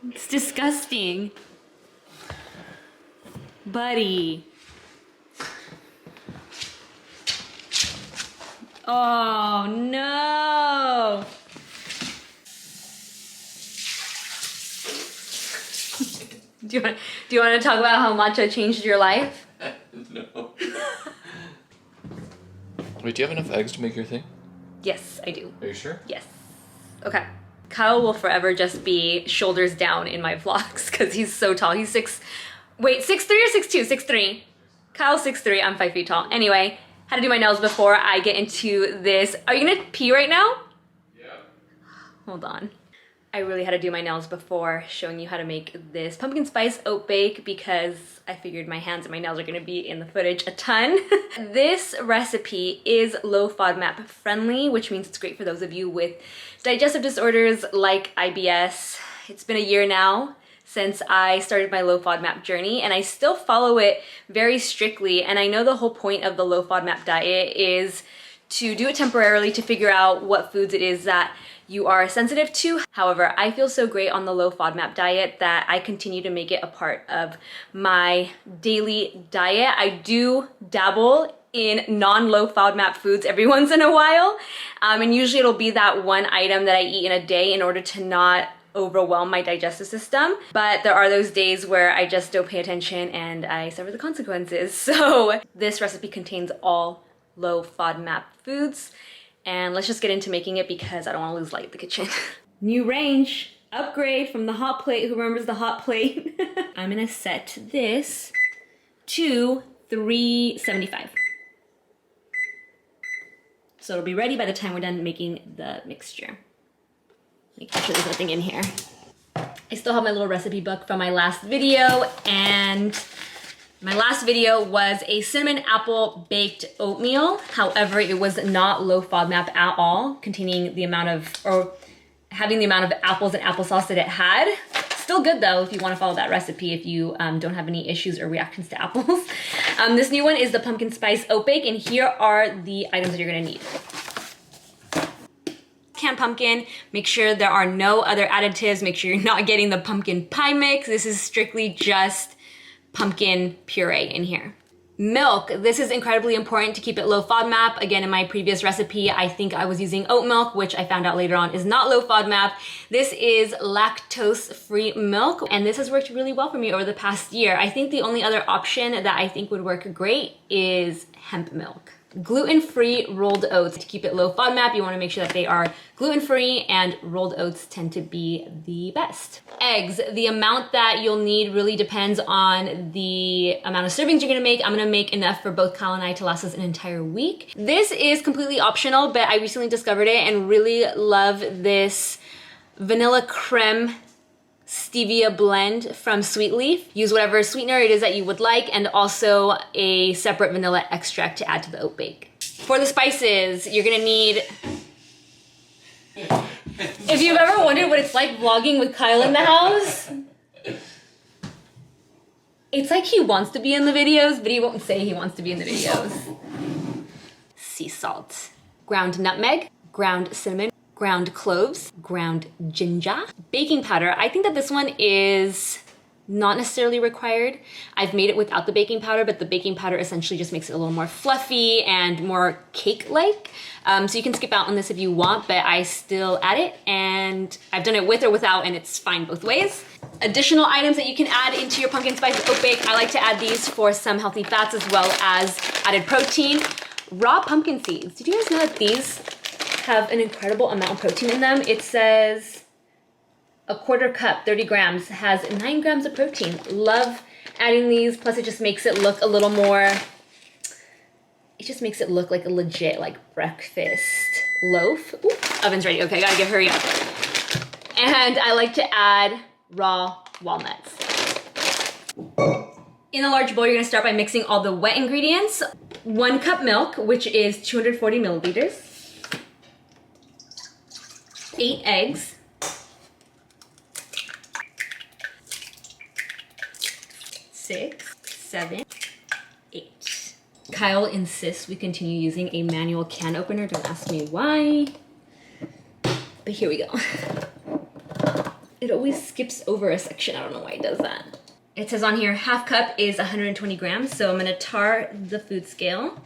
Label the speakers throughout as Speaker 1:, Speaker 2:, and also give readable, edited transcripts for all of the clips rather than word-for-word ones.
Speaker 1: It's disgusting. Buddy. Oh no. Do you want to talk about how matcha changed your life?
Speaker 2: No. Wait, do you have enough eggs to make your thing?
Speaker 1: Yes, I do.
Speaker 2: Are you sure?
Speaker 1: Yes. Okay. Kyle will forever just be shoulders down in my vlogs because he's so tall. He's 6'3" or 6'2"? 6'3". Kyle's 6'3", I'm 5 feet tall. Anyway, had to do my nails before I get into this. Are you gonna pee right now?
Speaker 2: Yeah.
Speaker 1: Hold on. I really had to do my nails before showing you how to make this pumpkin spice oat bake because I figured my hands and my nails are gonna be in the footage a ton. This recipe is low FODMAP friendly, which means it's great for those of you with digestive disorders like IBS. It's been a year now since I started my low FODMAP journey and I still follow it very strictly. And I know the whole point of the low FODMAP diet is to do it temporarily to figure out what foods it is that you are sensitive to. However, I feel so great on the low FODMAP diet that I continue to make it a part of my daily diet. I do dabble in non-low FODMAP foods every once in a while. And usually it'll be that one item that I eat in a day in order to not overwhelm my digestive system. But there are those days where I just don't pay attention and I suffer the consequences. So this recipe contains all low FODMAP foods. And let's just get into making it because I don't want to lose light in the kitchen. New range, upgrade from the hot plate. Who remembers the hot plate? I'm gonna set this to 375. So it'll be ready by the time we're done making the mixture. Making sure there's nothing in here. I still have my little recipe book from my last video, and my last video was a cinnamon apple baked oatmeal. However, it was not low FODMAP at all, containing the amount of, or having the amount of apples and applesauce that it had. Still good though if you want to follow that recipe if you don't have any issues or reactions to apples. This new one is the pumpkin spice oat bake, and here are the items that you're gonna need. Canned pumpkin, make sure there are no other additives, make sure you're not getting the pumpkin pie mix. This is strictly just pumpkin puree in here. Milk, this is incredibly important to keep it low FODMAP. Again, in my previous recipe, I think I was using oat milk, which I found out later on is not low FODMAP. This is lactose-free milk, and this has worked really well for me over the past year. I think the only other option that I think would work great is hemp milk. Gluten-free rolled oats. To keep it low FODMAP, you want to make sure that they are gluten-free, and rolled oats tend to be the best. Eggs, the amount that you'll need really depends on the amount of servings you're gonna make. I'm gonna make enough for both Kyle and I to last us an entire week. This is completely optional, but I recently discovered it and really love this vanilla creme stevia blend from Sweet Leaf. Use whatever sweetener it is that you would like, and also a separate vanilla extract to add to the oat bake. For the spices, you're gonna need... If you've ever wondered what it's like vlogging with Kyle in the house, it's like he wants to be in the videos, but he won't say he wants to be in the videos. Sea salt, ground nutmeg, ground cinnamon, ground cloves, ground ginger, baking powder. I think that this one is not necessarily required. I've made it without the baking powder, but the baking powder essentially just makes it a little more fluffy and more cake-like. So you can skip out on this if you want, but I still add it, and I've done it with or without, and it's fine both ways. Additional items that you can add into your pumpkin spice oat bake. I like to add these for some healthy fats as well as added protein. Raw pumpkin seeds. Did you guys know that these have an incredible amount of protein in them? It says a quarter cup, 30 grams, has 9 grams of protein. Love adding these, plus it just makes it look a little more, it just makes it look like a legit breakfast loaf. Ooh, oven's ready. Okay, gotta hurry up. And I like to add raw walnuts. In a large bowl, you're gonna start by mixing all the wet ingredients. 1 cup milk, which is 240 milliliters. 8 eggs. 6, 7, 8. Kyle insists we continue using a manual can opener. Don't ask me why, but here we go. it always skips over a section. I don't know why it does that. It says on here, half cup is 120 grams. So I'm gonna tar the food scale.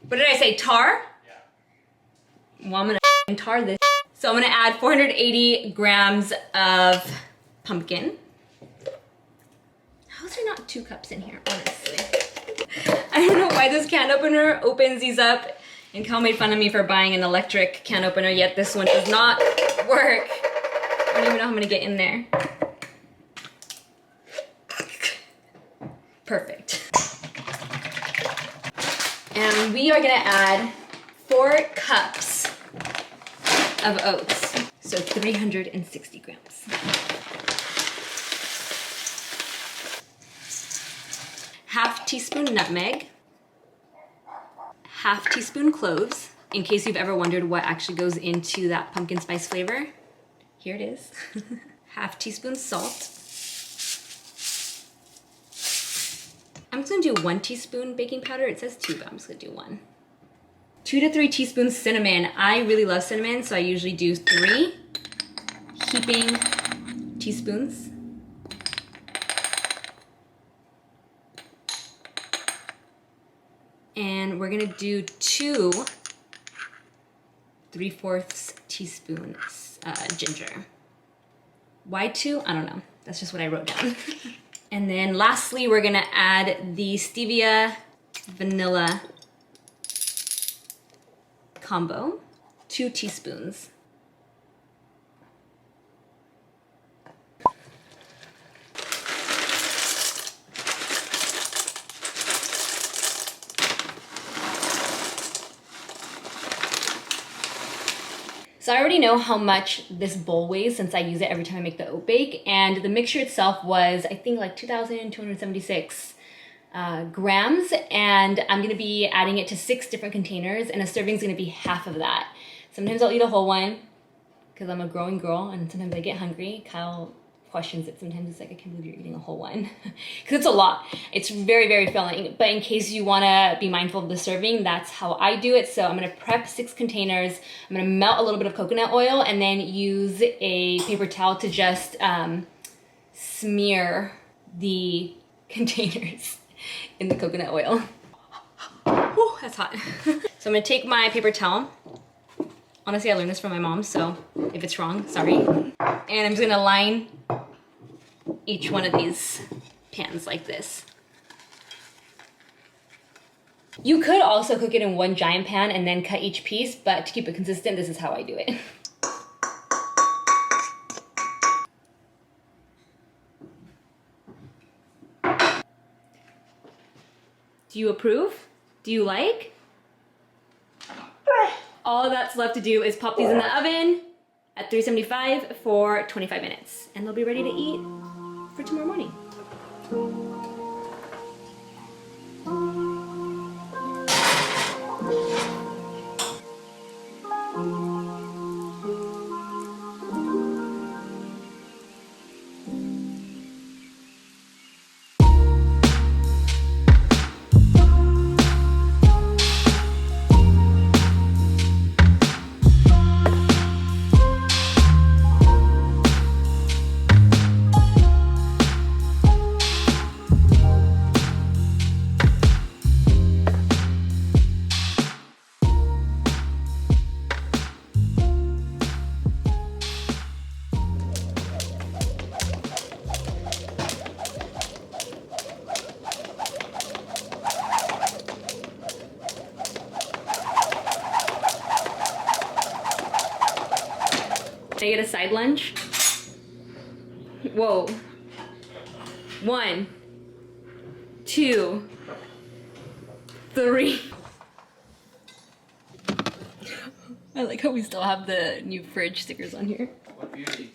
Speaker 1: What did I say, tar? Yeah. Well, I'm gonna tar this. So I'm gonna add 480 grams of pumpkin. How is there not 2 cups in here, honestly? I don't know why this can opener opens these up. And Cal made fun of me for buying an electric can opener, yet this one does not work. I don't even know how I'm gonna get in there. Perfect. And we are gonna add 4 cups of oats. So 360 grams. Half teaspoon nutmeg. Half teaspoon cloves, in case you've ever wondered what actually goes into that pumpkin spice flavor. Here it is. Half teaspoon salt. I'm just gonna do 1 teaspoon baking powder. It says 2, but I'm just gonna do 1. 2 to 3 teaspoons cinnamon. I really love cinnamon, so I usually do 3 heaping teaspoons. And we're gonna do 2 3/4 teaspoons ginger. Why 2? I don't know. That's just what I wrote down. And then lastly, we're gonna add the stevia vanilla combo, 2 teaspoons. So I already know how much this bowl weighs since I use it every time I make the oat bake, and the mixture itself was, I think, like 2,276 grams, and I'm gonna be adding it to 6 different containers, and a serving is gonna be half of that. Sometimes I'll eat a whole one because I'm a growing girl, and sometimes I get hungry. Kyle questions it sometimes. It's like, I can't believe you're eating a whole one. Because it's a lot. It's very, very filling. But in case you want to be mindful of the serving, that's how I do it. So I'm going to prep 6 containers. I'm going to melt a little bit of coconut oil and then use a paper towel to just smear the containers in the coconut oil. Whew, that's hot. So I'm going to take my paper towel. Honestly, I learned this from my mom, so if it's wrong, sorry. And I'm just gonna line each one of these pans like this. You could also cook it in one giant pan and then cut each piece, but to keep it consistent, this is how I do it. Do you approve? Do you like? All that's left to do is pop these in the oven at 375 for 25 minutes, and they'll be ready to eat for tomorrow morning. Can I get a side lunge? Whoa. 1, 2, 3. I like how we still have the new fridge stickers on here.
Speaker 2: What beauty.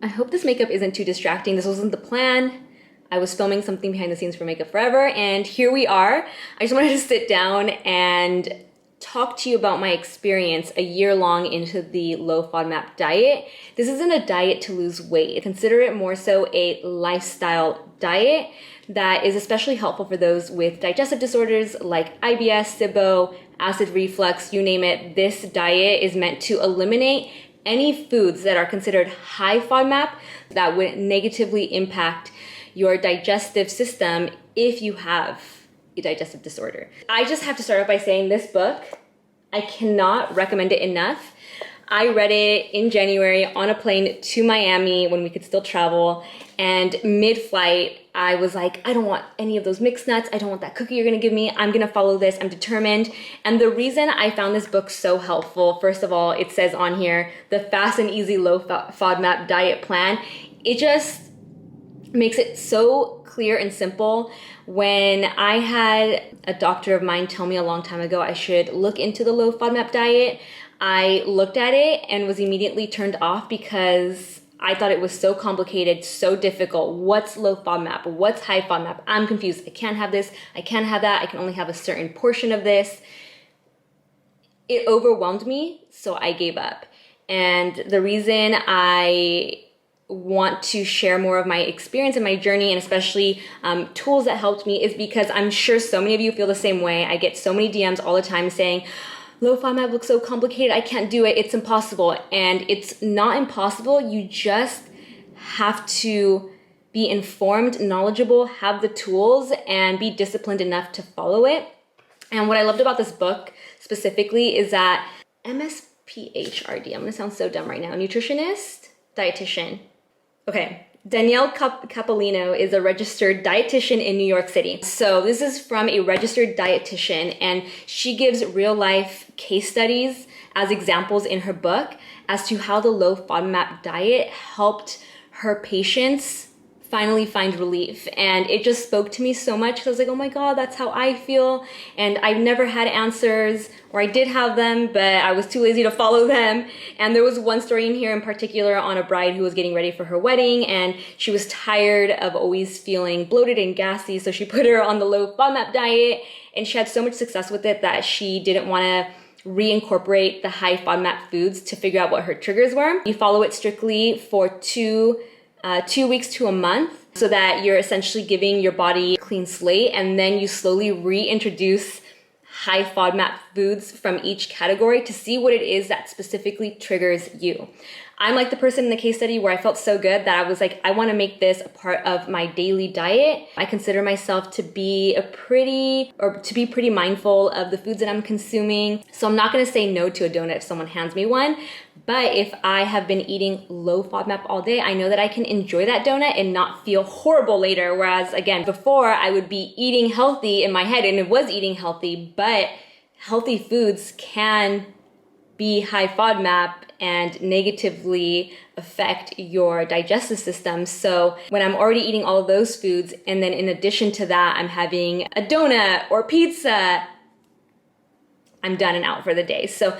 Speaker 1: I hope this makeup isn't too distracting. This wasn't the plan. I was filming something behind the scenes for Makeup Forever, and here we are. I just wanted to sit down and talk to you about my experience a year long into the low FODMAP diet. This isn't a diet to lose weight. Consider it more so a lifestyle diet that is especially helpful for those with digestive disorders like IBS, SIBO, acid reflux, you name it. This diet is meant to eliminate any foods that are considered high FODMAP that would negatively impact your digestive system if you have a digestive disorder. I just have to start off by saying this book, I cannot recommend it enough. I read it in January on a plane to Miami when we could still travel, and mid-flight, I was like, I don't want any of those mixed nuts. I don't want that cookie you're gonna give me. I'm gonna follow this, I'm determined. And the reason I found this book so helpful, first of all, it says on here, the fast and easy low FODMAP diet plan. It just makes it so clear and simple. When I had a doctor of mine tell me a long time ago I should look into the low FODMAP diet, I looked at it and was immediately turned off because I thought it was so complicated, so difficult. What's low FODMAP? What's high FODMAP? I'm confused. I can't have this. I can't have that. I can only have a certain portion of this. It overwhelmed me, so I gave up. And the reason I want to share more of my experience and my journey, and especially tools that helped me, is because I'm sure so many of you feel the same way. I get so many DMs all the time saying, low FODMAP looks so complicated, I can't do it, it's impossible. And it's not impossible, you just have to be informed, knowledgeable, have the tools, and be disciplined enough to follow it. And what I loved about this book specifically is that MSPHRD, I'm gonna sound so dumb right now, nutritionist, dietitian. Okay, Danielle Capolino is a registered dietitian in New York City. So this is from a registered dietitian, and she gives real life case studies as examples in her book as to how the low FODMAP diet helped her patients finally find relief. And it just spoke to me so much because I was like, oh my God, that's how I feel. And I've never had answers, or I did have them, but I was too lazy to follow them. And there was one story in here in particular on a bride who was getting ready for her wedding, and she was tired of always feeling bloated and gassy. So she put her on the low FODMAP diet, and she had so much success with it that she didn't want to reincorporate the high FODMAP foods to figure out what her triggers were. You follow it strictly for 2 weeks to a month, so that you're essentially giving your body a clean slate, and then you slowly reintroduce high FODMAP foods from each category to see what it is that specifically triggers you. I'm like the person in the case study where I felt so good that I was like, I want to make this a part of my daily diet. I consider myself to be pretty mindful of the foods that I'm consuming. So I'm not going to say no to a donut if someone hands me one. But if I have been eating low FODMAP all day, I know that I can enjoy that donut and not feel horrible later. Whereas again, before I would be eating healthy in my head, and it was eating healthy, but healthy foods can be high FODMAP and negatively affect your digestive system. So when I'm already eating all of those foods, and then in addition to that, I'm having a donut or pizza, I'm done and out for the day. So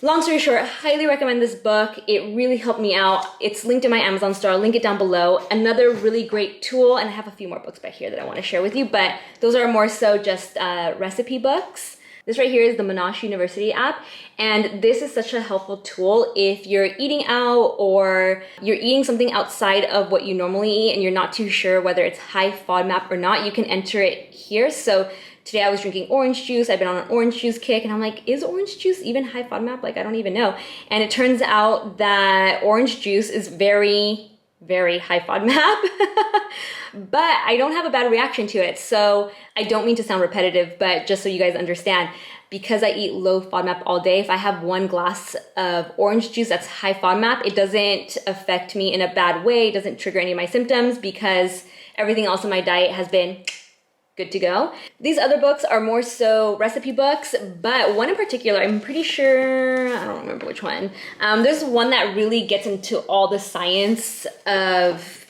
Speaker 1: long story short, highly recommend this book. It really helped me out. It's linked in my Amazon store. I'll link it down below. Another really great tool, and I have a few more books back here that I want to share with you, but those are more so just recipe books. This right here is the Monash University app, and this is such a helpful tool if you're eating out or you're eating something outside of what you normally eat and you're not too sure whether it's high FODMAP or not. You can enter it here. So today I was drinking orange juice. I've been on an orange juice kick, and I'm like, is orange juice even high FODMAP? Like, I don't even know. And it turns out that orange juice is very, very high FODMAP, but I don't have a bad reaction to it. So I don't mean to sound repetitive, but just so you guys understand, because I eat low FODMAP all day, if I have one glass of orange juice that's high FODMAP, it doesn't affect me in a bad way. It doesn't trigger any of my symptoms because everything else in my diet has been good to go. These other books are more so recipe books, but one in particular, I'm pretty sure, I don't remember which one. There's one that really gets into all the science of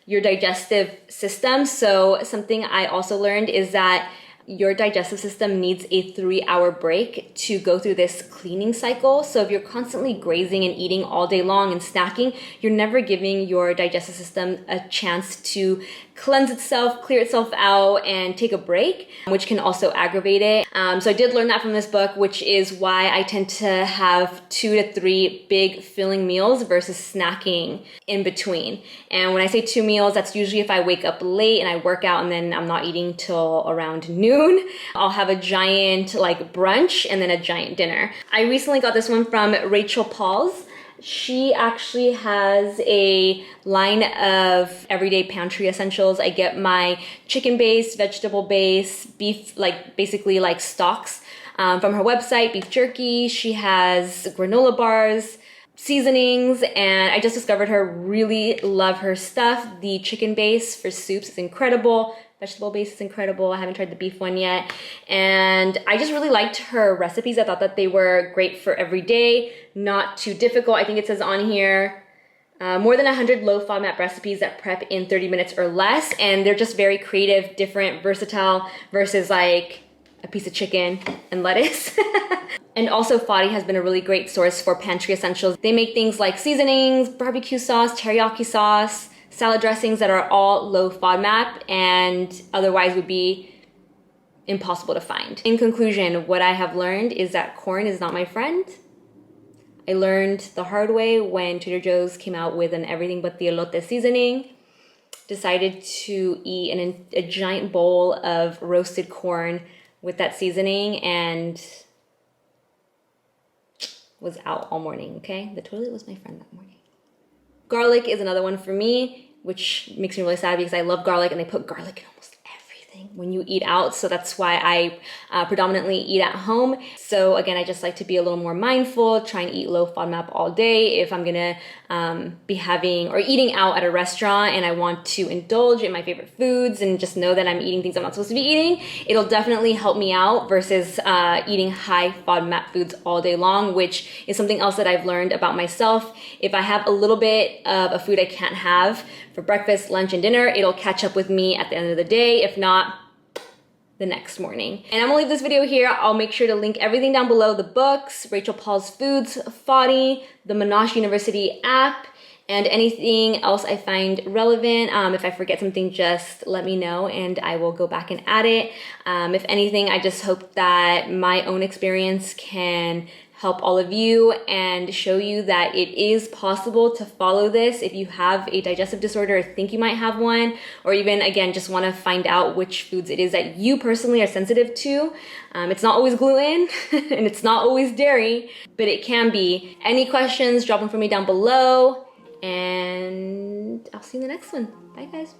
Speaker 1: your digestive system. So something I also learned is that your digestive system needs a 3-hour break to go through this cleaning cycle. So if you're constantly grazing and eating all day long and snacking, you're never giving your digestive system a chance to cleanse itself, clear itself out, and take a break, which can also aggravate it. So I did learn that from this book, which is why I tend to have 2 to 3 big filling meals versus snacking in between. And when I say 2 meals, that's usually if I wake up late and I work out and then I'm not eating till around noon. I'll have a giant like brunch and then a giant dinner. I recently got this one from Rachel Paul's. She actually has a line of everyday pantry essentials. I get my chicken base, vegetable base, beef, like basically like stocks from her website, beef jerky. She has granola bars, seasonings, and I just discovered her, really love her stuff. The chicken base for soups is incredible. Vegetable base is incredible. I haven't tried the beef one yet. And I just really liked her recipes. I thought that they were great for every day, not too difficult. I think it says on here, more than 100 low FODMAP recipes that prep in 30 minutes or less. And they're just very creative, different, versatile versus like a piece of chicken and lettuce. And also Foddy has been a really great source for pantry essentials. They make things like seasonings, barbecue sauce, teriyaki sauce, salad dressings that are all low FODMAP and otherwise would be impossible to find. In conclusion, what I have learned is that corn is not my friend. I learned the hard way when Trader Joe's came out with an everything but the elote seasoning. Decided to eat a giant bowl of roasted corn with that seasoning and was out all morning, okay? The toilet was my friend that morning. Garlic is another one for me, which makes me really sad because I love garlic and they put garlic in almost everything when you eat out. So that's why I predominantly eat at home. So again, I just like to be a little more mindful, try and eat low FODMAP all day. If I'm gonna be having or eating out at a restaurant and I want to indulge in my favorite foods and just know that I'm eating things I'm not supposed to be eating, it'll definitely help me out versus eating high FODMAP foods all day long, which is something else that I've learned about myself. If I have a little bit of a food I can't have for breakfast, lunch, and dinner, it'll catch up with me at the end of the day. If not, the next morning. And I'm gonna leave this video here. I'll make sure to link everything down below: the books, Rachel Paul's Foods, Foddy, the Monash University app, and anything else I find relevant. If I forget something, just let me know and I will go back and add it. If anything, I just hope that my own experience can help all of you and show you that it is possible to follow this if you have a digestive disorder or think you might have one, or even again just want to find out which foods it is that you personally are sensitive to. It's not always gluten and it's not always dairy, but it can be. Any questions, drop them for me down below and I'll see you in the next one. Bye guys.